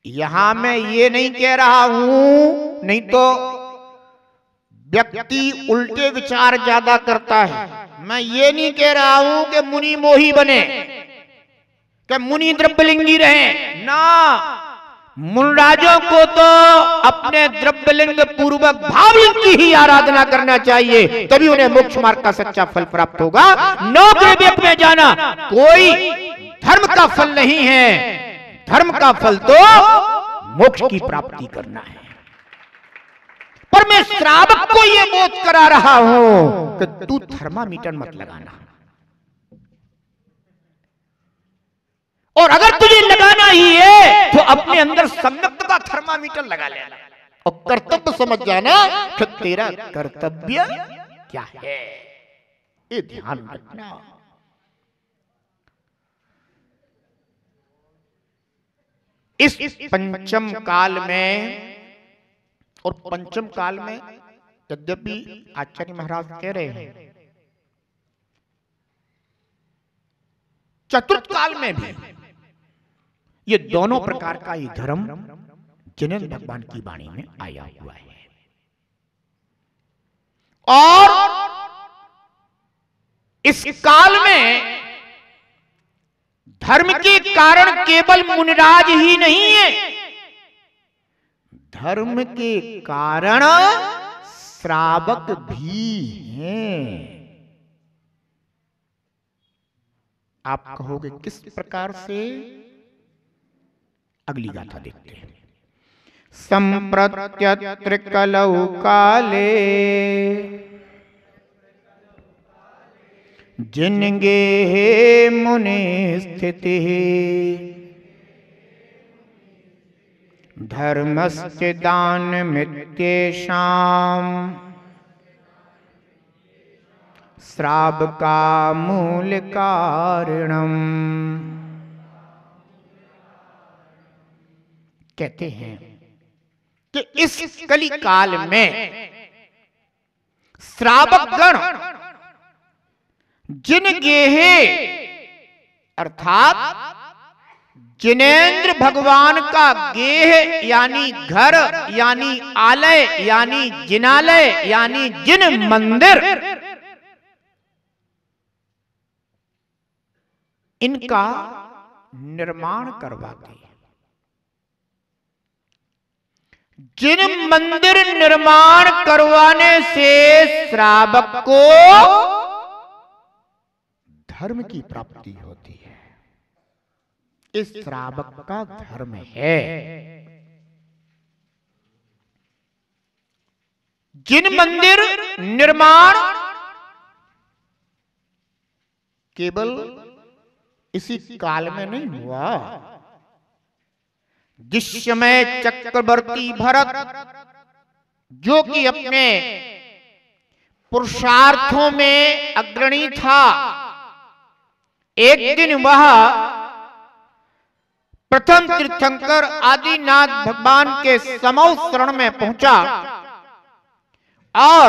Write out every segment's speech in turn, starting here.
यहां मैं ये नहीं कह रहा हूं, नहीं तो व्यक्ति उल्टे विचार ज्यादा करता है। मैं ये नहीं कह रहा हूं कि मुनि मोही बने, कि मुनि द्रव्यलिंगी रहे ना। मुनराजों को तो अपने द्रव्यलिंग पूर्वक भावलिंग की ही आराधना करना चाहिए, तभी उन्हें मोक्ष मार्ग का सच्चा फल प्राप्त होगा। नौकरी वेद में जाना कोई धर्म का फल नहीं है। धर्म का फल तो मोक्ष की प्राप्ति करना है। पर मैं श्रावक को यह बोध करा रहा हूं कि तू थर्मामीटर मत लगाना, और अगर तुझे लगाना ही है तो अपने अंदर सम्यक का थर्मामीटर लगा लेना और कर्तव्य समझ जाना कि तेरा कर्तव्य क्या है, ये ध्यान रखना। इस पंचम काल में, और पंचम काल में यद्यपि आचार्य महाराज कह रहे हैं चतुर्थ काल में भी ये दोनों प्रकार का ये धर्म जिनेन्द्र भगवान की वाणी में आया हुआ है। और इस काल में धर्म के कारण केवल मुनिराज ही नहीं है, धर्म के कारण श्रावक भी हैं। आप कहोगे किस प्रकार से? अगली गाथा देखते हैं। संप्रत्यत्र कलौ काले जिनगे हे मुनि स्थिति धर्मस्य दानमित्येषाम् श्रावका मूल कारणम। कहते हैं कि इस कली काल में श्रावक गण जिन गेहे अर्थात जिनेन्द्र भगवान का गेह यानी घर यानी आलय यानी जिनालय यानी जिन मंदिर, इनका निर्माण करवाते हैं। जिन मंदिर निर्माण करवाने से श्रावक को धर्म की प्राप्ति होती है, इस श्रावक का धर्म है। जिन मंदिर निर्माण केवल इसी काल में नहीं हुआ, जिस समय चक्रवर्ती भरत जो कि अपने पुरुषार्थों में अग्रणी था, एक दिन वह प्रथम तीर्थंकर आदिनाथ भगवान के समौ शरण में पहुंचा और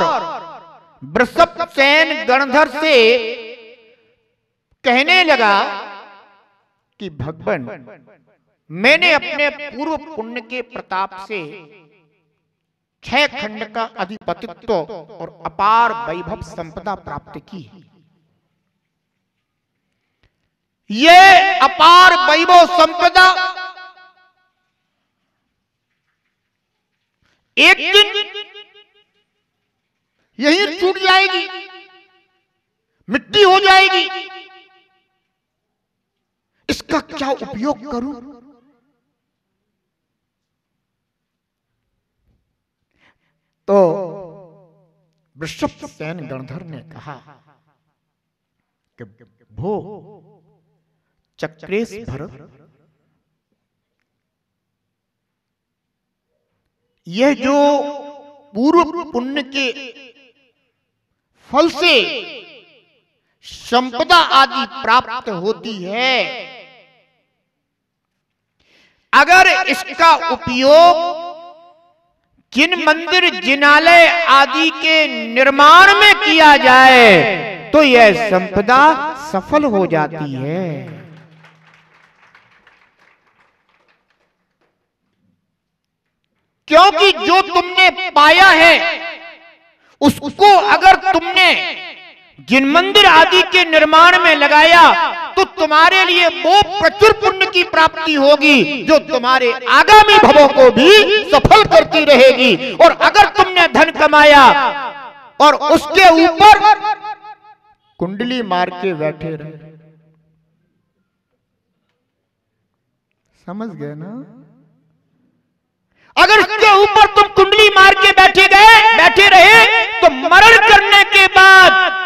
वृषभसेन गणधर से कहने लगा कि भगवान, मैंने अपने पूर्व पुण्य के प्रताप से 6 खंड का अधिपतित्व और अपार वैभव संपदा प्राप्त की। ये अपार वैभव संपदा एक दिन यही छूट जाएगी, मिट्टी हो जाएगी। इसका क्या उपयोग करूं? तो वृषभसेन गणधर ने कहा कि भो चक्रेश भरत, यह जो पूर्व पुण्य के फल से संपदा आदि प्राप्त होती है, अगर इसका उपयोग जिन मंदिर जिनालय आदि के निर्माण में किया जाए तो यह संपदा सफल हो जाती है। क्योंकि जो तुमने पाया है उसको अगर तुमने जिन मंदिर आदि के निर्माण में लगाया तो तुम्हारे लिए वो प्रचुर पुण्य की प्राप्ति होगी जो तुम्हारे आगामी भवों को भी सफल करती रहेगी। और अगर तुमने धन कमाया और उसके ऊपर कुंडली मार के बैठे रहे, समझ गए ना? अगर इसके ऊपर तुम कुंडली मार के बैठे रहे तो मरण करने के बाद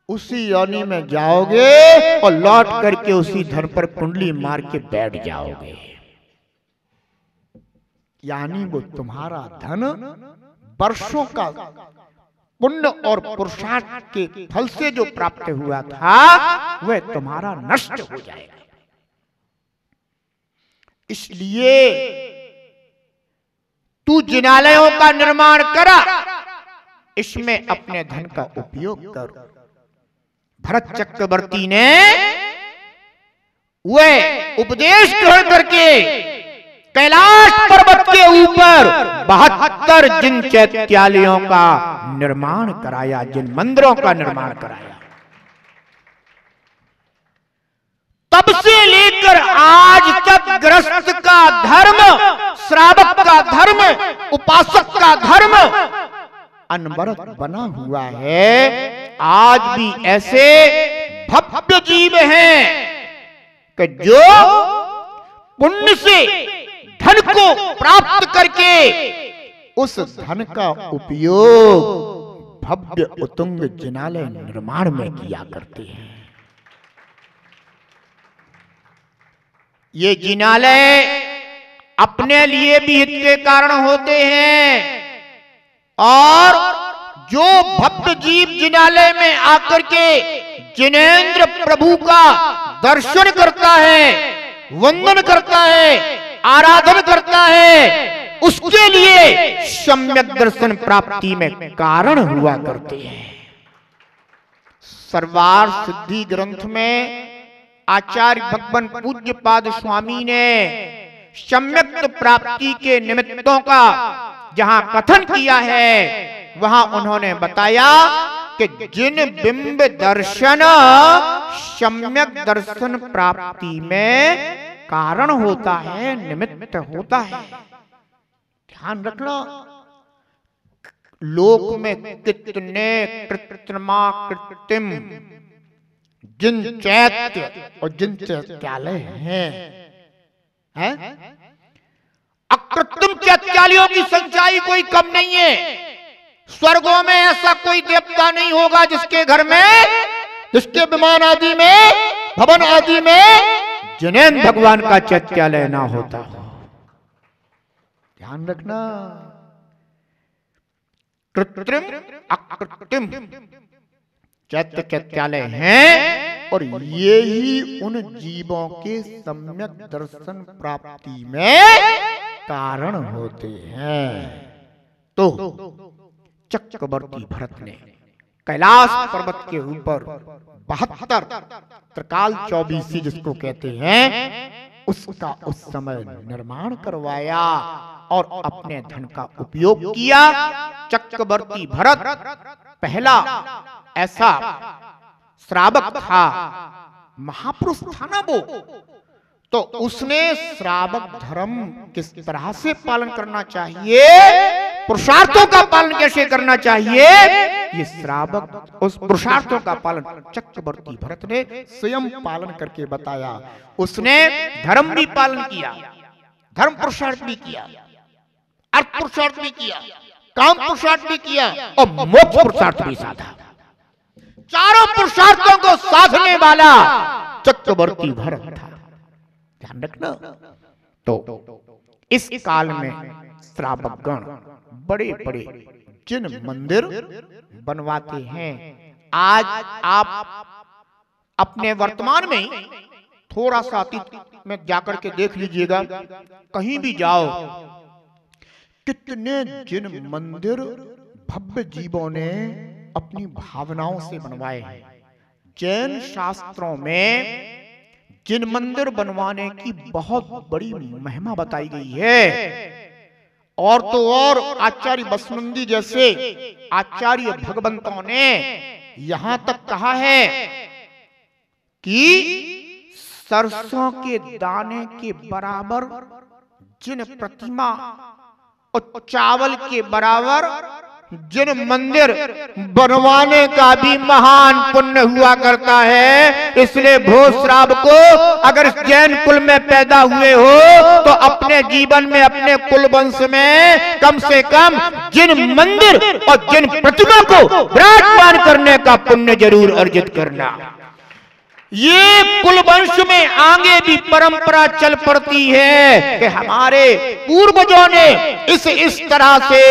उसी योनि में जाओगे और लौट करके उसी धन पर कुंडली मार के बैठ जाओगे। यानी वो तुम्हारा धन वर्षों का पुण्य और पुरुषार्थ के फल से जो प्राप्त हुआ था वह तुम्हारा नष्ट हो जाएगा। इसलिए तू जिनालयों का निर्माण करा, इसमें अपने धन का उपयोग कर। भरत चक्रवर्ती ने वह उपदेश ग्रहण करके कैलाश पर्वत के ऊपर 72 जिन चैत्यालयों का निर्माण कराया, जिन मंदिरों का निर्माण कराया। तब से लेकर आज तक गृहस्थ का धर्म, श्रावक का धर्म, उपासक का धर्म अनवरत बना हुआ है। आज भी ऐसे भव्य जीव हैं कि जो पुण्य से धन को प्राप्त करके उस धन का उपयोग भव्य उत्तुंग जिनालय निर्माण में किया करते हैं। ये जिनालय अपने लिए भी हित के कारण होते हैं और जो भव्य जीव जिनालय में आकर के जिनेंद्र प्रभु का दर्शन करता है, वंदन करता है, आराधन करता है, उसके लिए सम्यक दर्शन प्राप्ति में कारण हुआ करते हैं। सर्वार सिद्धि ग्रंथ में आचार्य भगवान पूज्य पाद स्वामी ने सम्यक प्राप्ति के निमित्तों का जहां कथन किया है वहां उन्होंने बताया कि जिन बिंब दर्शन सम्यक दर्शन प्राप्ति में कारण होता है, निमित्त होता है। ध्यान रखना, लोक में कितने कृत्रिम जिन चैत्य और जिन चैत्यालय हैं? अकृत्रिम चैत्यालयों की संख्या कोई कम नहीं है। स्वर्गों में ऐसा कोई देवता नहीं होगा जिसके घर में, जिसके विमान आदि में, भवन आदि में जिनेंद्र भगवान का चैत्यालय ना होता हो। ध्यान रखना, कृत्रिम अकृत्रिम चैत्य चैत्यालय हैं और ये ही उन जीवों के सम्यक दर्शन प्राप्ति में कारण होते हैं। तो चक्रवर्ती भरत ने कैलाश पर्वत के ऊपर 72 त्रिकाल 24 जिसको कहते हैं उसका उस समय निर्माण करवाया और अपने धन का उपयोग किया। चक्रवर्ती भरत पहला ऐसा श्रावक था, महापुरुष था ना वो, तो उसने श्रावक धर्म किस तरह से पालन करना चाहिए, पुरुषार्थों का पालन कैसे करना चाहिए, ये श्रावक उस पुरुषार्थों का पालन चक्रवर्ती भरत ने स्वयं पालन करके बताया। उसने धर्म भी पालन किया, धर्म पुरुषार्थ भी किया, अर्थ पुरुषार्थ भी किया, काम पुरुषार्थ भी किया और मोक्ष पुरुषार्थ भी साधा। चारों पुरुषार्थों को साधने वाला चक्रवर्ती भरत था। ध्यान रखना। तो इस काल में श्रावक गण बड़े बड़े जिन मंदिर बनवाते हैं, आज आप अपने वर्तमान में थोड़ा सा अतीत में जाकर के देख लीजिएगा, कहीं भी जाओ कितने जिन मंदिर भव्य जीवों ने अपनी भावनाओं से बनवाए हैं। जैन शास्त्रों में जिन मंदिर बनवाने की बहुत बड़ी महिमा बताई गई है। और तो और आचार्य बसवंती जैसे आचार्य भगवंतों ने यहां तक कहा है कि सरसों के दाने के बराबर जिन प्रतिमा और चावल के बराबर जिन मंदिर बनवाने का भी महान पुण्य हुआ करता है। इसलिए भोज श्राव को अगर जैन कुल में पैदा हुए हो तो अपने जीवन में अपने कुल वंश में कम से कम जिन मंदिर और जिन प्रतिमा को विराजमान करने का पुण्य जरूर अर्जित करना। ये कुल वंश में आगे भी परंपरा चल पड़ती है कि हमारे पूर्वजों ने इस तरह से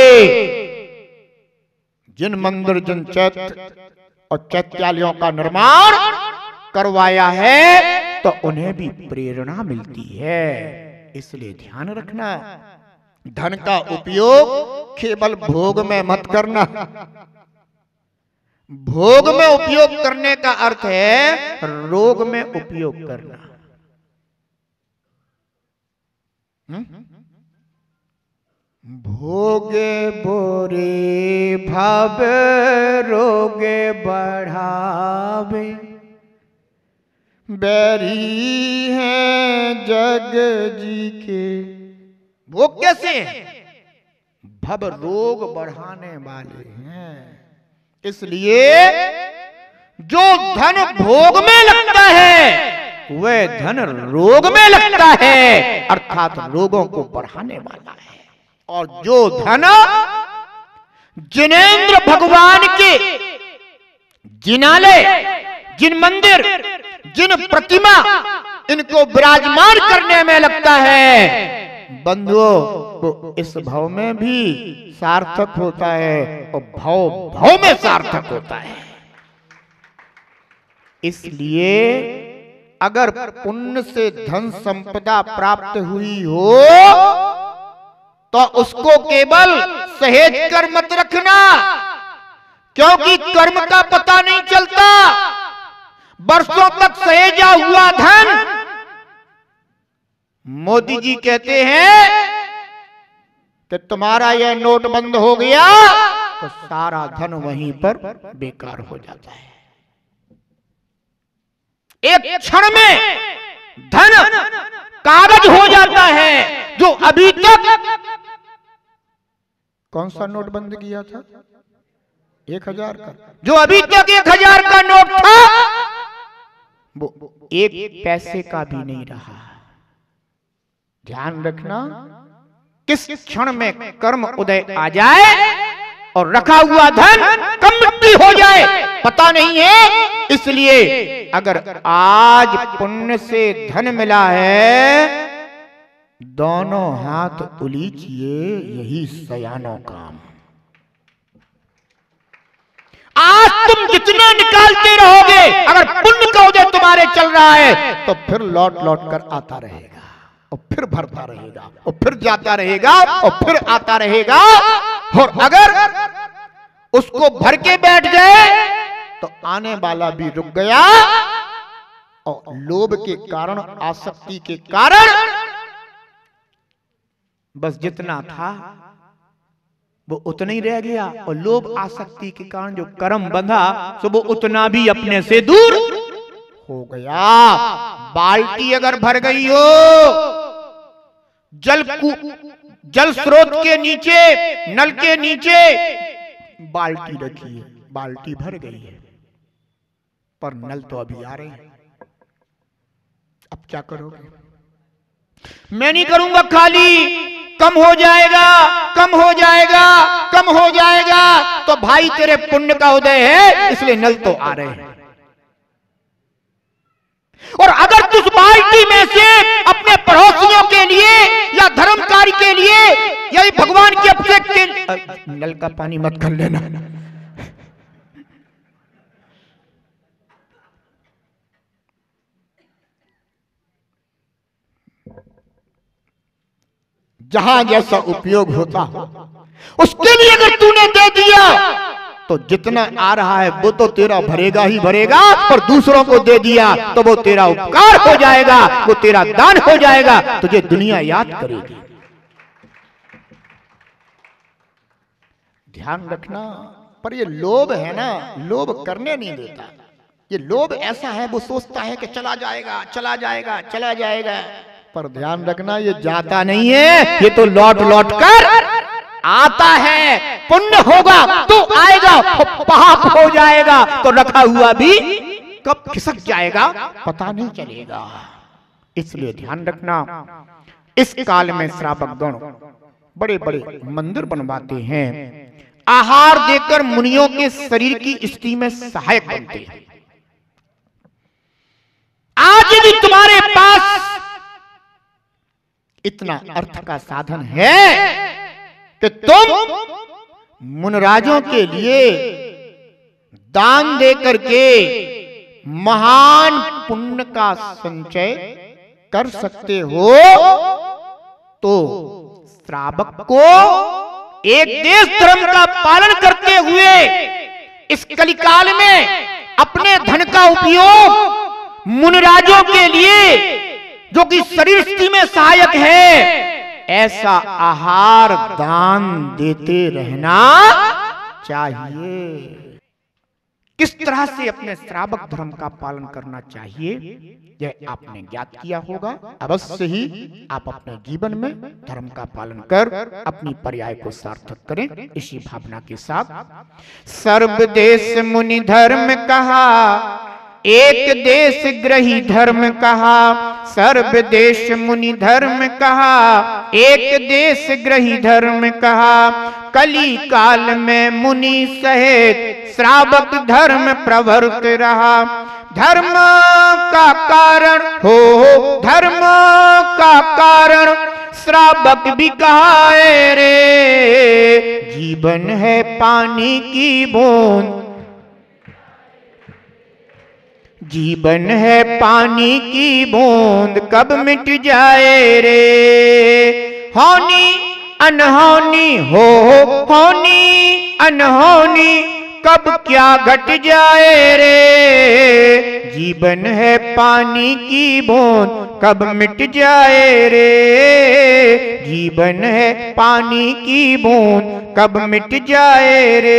जिन मंदिर जिन चैत्य और चैत्यालयों का निर्माण करवाया है तो उन्हें भी प्रेरणा मिलती है। इसलिए ध्यान रखना, धन का उपयोग केवल भोग में मत करना। भोग में उपयोग करने का अर्थ है रोग में उपयोग करना। भोगे बोरे भावे रोगे बढ़ावे, बैरी हैं जग जी के। भोग कैसे हैं? भव रोग बढ़ाने वाले हैं। इसलिए जो धन भोग में लगता है वह धन रोग में लगता है, अर्थात रोगों को बढ़ाने वाला है। और जो धन जिनेंद्र भगवान के जिनालय, जिन मंदिर, जिन प्रतिमा इनको विराजमान करने में लगता है, बंधुओं तो इस भाव में भी सार्थक होता है और भाव भाव में सार्थक होता है। इसलिए अगर पुण्य से धन संपदा प्राप्त हुई हो तो उसको केवल सहेज कर मत रखना, क्योंकि कर्म का पता नहीं चलता। वर्षों तक सहेजा हुआ धन, मोदी जी कहते हैं कि तुम्हारा यह नोट बंद हो गया तो सारा धन वहीं पर बेकार हो जाता है। एक क्षण में धन कागज हो जाता है। जो अभी तक कौन सा नोट बंद किया था? 1000 का। जो अभी तक 1000 का नोट था वो 1 पैसे का भी नहीं रहा। ध्यान रखना, किस क्षण में कर्म उदय आ जाए और रखा हुआ धन कम मिट्टी हो जाए पता नहीं है। इसलिए अगर आज पुण्य से धन मिला है, दोनों हाथ उलीचिए, यही सयानों काम। आज तुम जितना निकालते रहोगे, अगर पुण्य का उदय तुम्हारे चल रहा है तो फिर लौट लौट कर आता रहेगा और फिर भरता रहेगा और फिर जाता रहेगा और फिर आता रहेगा। और अगर उसको भर के बैठ गए तो आने वाला भी रुक गया और लोभ के कारण, आसक्ति के कारण बस जितना था वो उतना ही रह गया। और लोभ आसक्ति के कारण जो कर्म बंधा तो वो उतना भी अपने से दूर हो गया। बाल्टी अगर भर गई हो, जल स्रोत के नीचे, नल के नीचे बाल्टी रखी है, बाल्टी भर गई है, पर नल तो अभी आ रहे हैं। अब क्या करोगे? मैं नहीं करूंगा खाली, कम हो जाएगा, कम हो जाएगा, कम हो जाएगा। तो भाई तेरे पुण्य का उदय है, इसलिए नल तो आ रहे हैं। और अगर तुझ बाल्टी में से अपने पड़ोसियों के लिए या धर्म कार्य के लिए या भगवान के अभिषेक के, नल का पानी मत कर लेना। जहां जैसा उपयोग होता हो उसके लिए अगर तूने दे दिया तो जितना आ रहा है वो तो तेरा भरेगा ही भरेगा, और दूसरों को दे दिया तो वो तेरा उपकार हो जाएगा, वो तेरा दान हो जाएगा, तुझे दुनिया याद करेगी। ध्यान रखना। पर ये लोभ है ना, लोभ करने नहीं देता। ये लोभ ऐसा है, वो सोचता है कि चला जाएगा चला जाएगा चला जाएगा, पर ध्यान रखना ये जाता नहीं है, ये तो लौट लौट कर आता है। पुण्य होगा तो आएगा, पाप हो जाएगा तो रखा हुआ भी कब खिसक जाएगा पता नहीं चलेगा। इसलिए ध्यान रखना, इस काल में श्रावक गण बड़े बड़े मंदिर बनवाते हैं, आहार देकर मुनियों के शरीर की स्थिति में सहायक बनते हैं। आज भी तुम्हारे पास इतना अर्थ का साधन है कि तुम मुनराजों के लिए दान दे करके महान पुण्य का संचय कर सकते हो। तो श्रावक को एक देश धर्म का पालन करते हुए इस कलिकाल में अपने धन का उपयोग मुनिराजों के लिए, जो कि शरीर स्थिति में सहायक है, ऐसा आहार दान देते रहना चाहिए। किस तरह से अपने श्रावक धर्म का पालन करना चाहिए यह आपने ज्ञात किया होगा। अवश्य ही आप अपने जीवन में धर्म का पालन कर अपनी पर्याय को सार्थक करें, इसी भावना के साथ। सर्व देश मुनि धर्म कहा, एक देश ग्रही धर्म कहा। सर्व देश मुनि धर्म कहा, एक देश ग्रही धर्म कहा। कली काल में मुनि सहित श्रावक धर्म प्रवर्त रहा। धर्म का कारण हो, धर्म का कारण श्रावक भी कहाए रे। जीवन है पानी की बूंद, जीवन है पानी की बूंद कब मिट जाए रे। होनी अनहोनी हो, होनी अनहोनी कब क्या घट जाए रे। जीवन है पानी की बूंद कब मिट जाए रे। जीवन है पानी की बूंद कब मिट जाए रे।